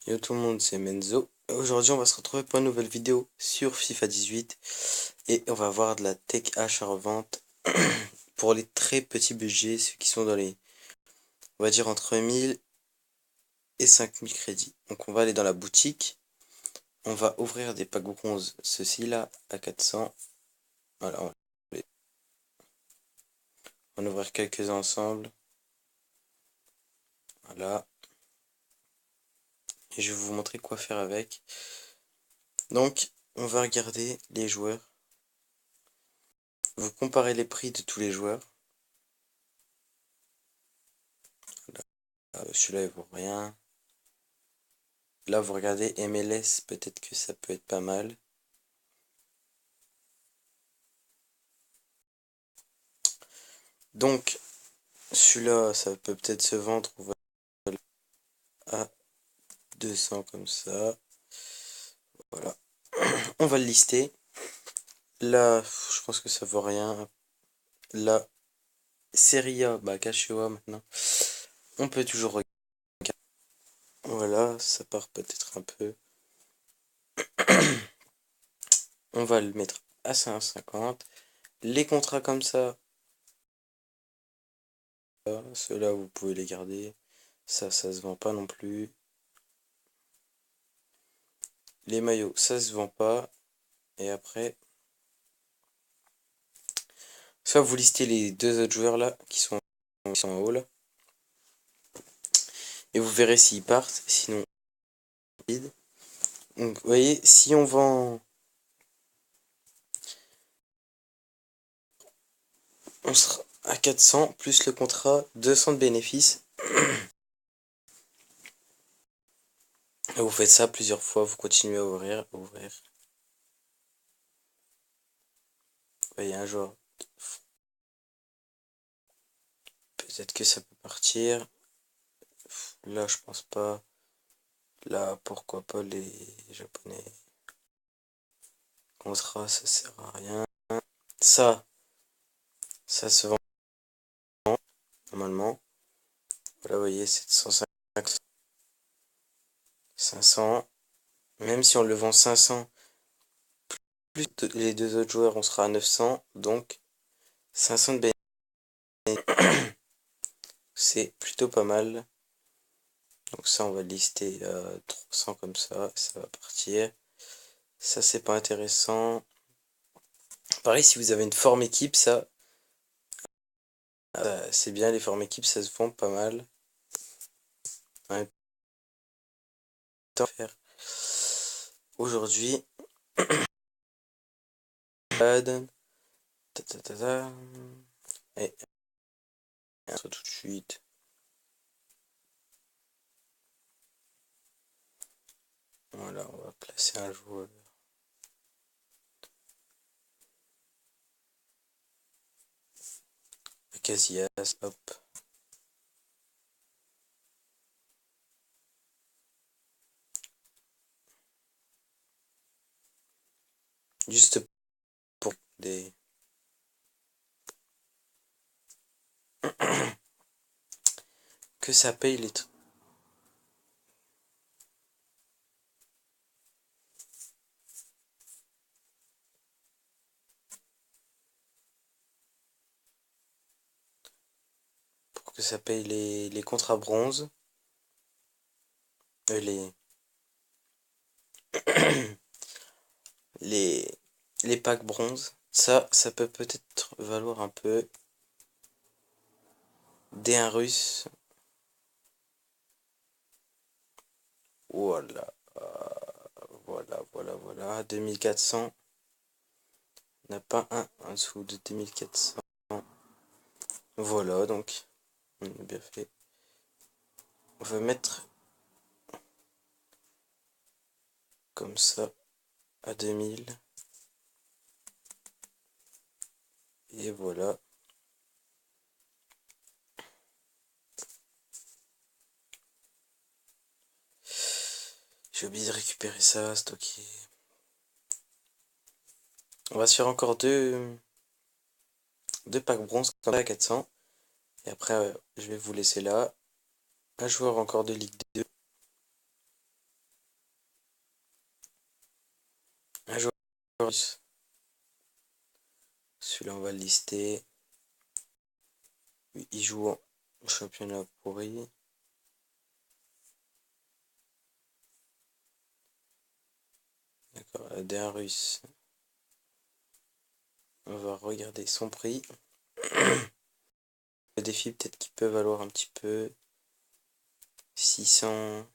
Yo tout le monde, c'est Menzo. Aujourd'hui, on va se retrouver pour une nouvelle vidéo sur FIFA 18 et on va voir de la tech achat-revente pour les très petits budgets, ceux qui sont dans les, on va dire entre 1000 et 5000 crédits. Donc on va aller dans la boutique, on va ouvrir des packs bronze, ceci là à 400. Voilà, on va en ouvrir quelques-uns ensemble. Voilà, et je vais vous montrer quoi faire avec. Donc, on va regarder les joueurs. Vous comparez les prix de tous les joueurs. Celui-là, il vaut rien. Là, vous regardez MLS, peut-être que ça peut être pas mal. Donc, celui-là, ça peut peut-être se vendre à 200 comme ça. Voilà. On va le lister. Là, je pense que ça vaut rien. Là, Serie A, bah Cachua maintenant. On peut toujours regarder. Voilà, ça part peut-être un peu. On va le mettre à 550. Les contrats comme ça, ceux-là, vous pouvez les garder. Ça se vend pas non plus. Les maillots, ça se vend pas. Et après, soit vous listez les deux autres joueurs là, qui sont en haut là. Et vous verrez s'ils partent, sinon vide. Donc vous voyez, si on vend, on sera à 400 plus le contrat, 200 de bénéfices. Et vous faites ça plusieurs fois, vous continuez à ouvrir, ouvrir. Vous voyez un joueur, peut-être que ça peut partir. Là je pense pas. Là pourquoi pas les japonais. Contrat ça sert à rien. Ça se vend normalement. Voilà vous voyez 750, 500. Même si on le vend 500, plus les deux autres joueurs, on sera à 900. Donc 500 de bénéfice, c'est plutôt pas mal. Donc ça, on va lister 300 comme ça va partir. Ça, c'est pas intéressant. Pareil, si vous avez une forme équipe, ça, c'est bien, les formes équipes, ça se vend pas mal. Un temps à faire. Aujourd'hui, et tout de suite. Voilà, on va placer un joueur. Casillas, hop. Juste pour des... que ça paye les trucs. Pour que ça paye les contrats bronze. Les... les... les packs bronze. Ça peut peut-être valoir un peu. D1 russe. Voilà. Voilà. 2400. On n'a pas un en dessous de 2400. Voilà, donc. On a bien fait. On va mettre comme ça à 2000. Et voilà. J'ai oublié de récupérer ça, stocker. On va se faire encore deux packs bronze comme ça à 400. Et après, je vais vous laisser là. Un joueur encore de Ligue 2. Celui-là, on va le lister. Il joue au championnat pourri. D'accord, d'un russe. On va regarder son prix. Le défi, peut-être qu'il peut valoir un petit peu. 600.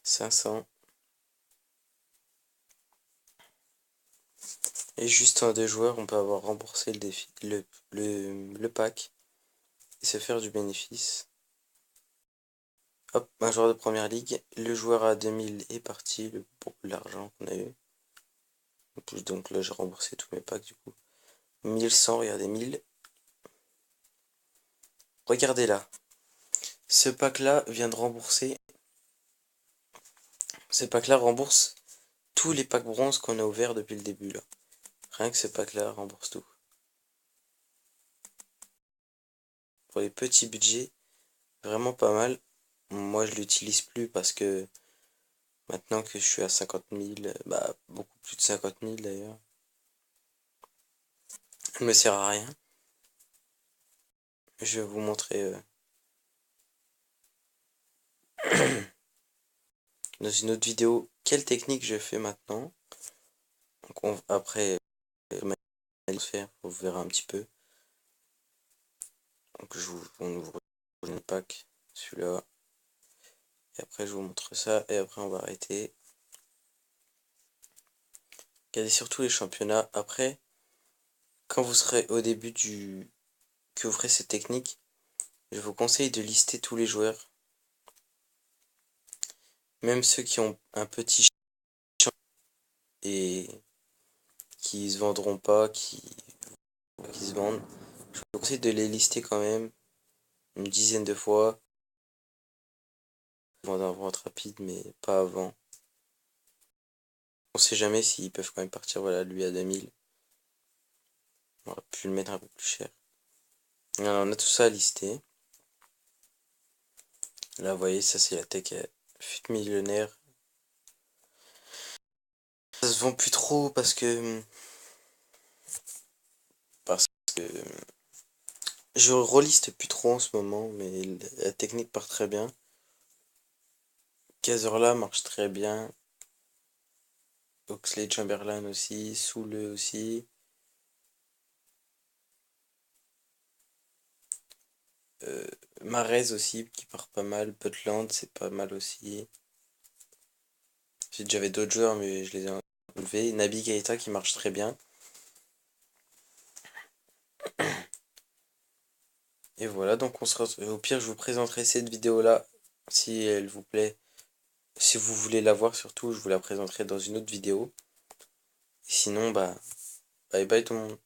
500. Et juste en 2 joueurs, on peut avoir remboursé le défi, le pack et se faire du bénéfice. Hop, un joueur de première ligue. Le joueur à 2000 est parti, l'argent qu'on a eu. En plus, donc là, j'ai remboursé tous mes packs du coup. 1100, regardez, 1000. Regardez là. Ce pack-là vient de rembourser. Ce pack-là rembourse tous les packs bronze qu'on a ouverts depuis le début là. Rien que ce pack-là rembourse tout. Pour les petits budgets, vraiment pas mal. Moi, je l'utilise plus parce que maintenant que je suis à 50 000, bah beaucoup plus de 50 000 d'ailleurs, elle me sert à rien. Je vais vous montrer dans une autre vidéo quelle technique je fais maintenant. Donc après, vous verrez un petit peu. Donc on ouvre le pack, celui-là. Et après je vous montre ça et après on va arrêter. Regardez surtout les championnats. Après, quand vous serez au début que vous ferez cette technique, je vous conseille de lister tous les joueurs. Même ceux qui ont un petit et qui se vendront pas, qui se vendent. Je vous conseille de les lister quand même une dizaine de fois. Avant d'un vente rapide, mais pas avant. On sait jamais s'ils peuvent quand même partir. Voilà, lui à 2000. On aurait pu le mettre un peu plus cher. Alors, on a tout ça à lister. Là, vous voyez, ça c'est la tech fut millionnaire. Ça se vend plus trop parce que je reliste plus trop en ce moment, mais la technique part très bien. Kaiserla marche très bien. Oxley Chamberlain aussi, Soule aussi. Marez aussi qui part pas mal. Butland c'est pas mal aussi. J'avais d'autres joueurs mais je les ai enlevés. Naby Keita qui marche très bien. Et voilà, donc on se retrouve. Au pire, je vous présenterai cette vidéo-là si elle vous plaît. Si vous voulez la voir surtout, je vous la présenterai dans une autre vidéo. Et sinon, bah, bye bye tout le monde.